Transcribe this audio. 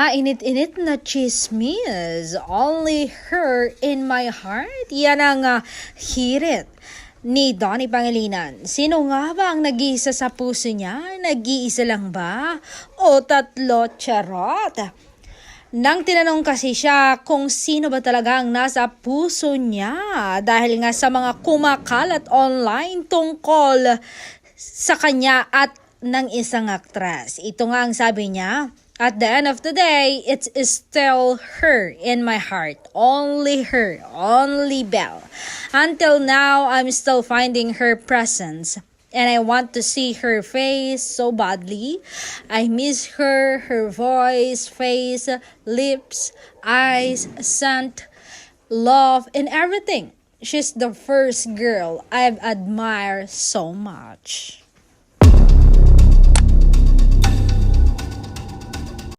Mainit-init na chismis. Only her in my heart. Yan ang hirit ni Donnie Pangilinan. Sino nga ba ang nag-iisa sa puso niya? Nag-iisa lang ba? O tatlo? Charot! Nang tinanong kasi siya kung sino ba talaga ang nasa puso niya dahil nga sa mga kumakalat online tungkol sa kanya at ng isang aktres. Ito nga ang sabi niya, at the end of the day, it's still her in my heart. Only her, only Belle. Until now, I'm still finding her presence. And I want to see her face so badly. I miss her voice, face, lips, eyes, scent, love, and everything. She's the first girl I've admired so much.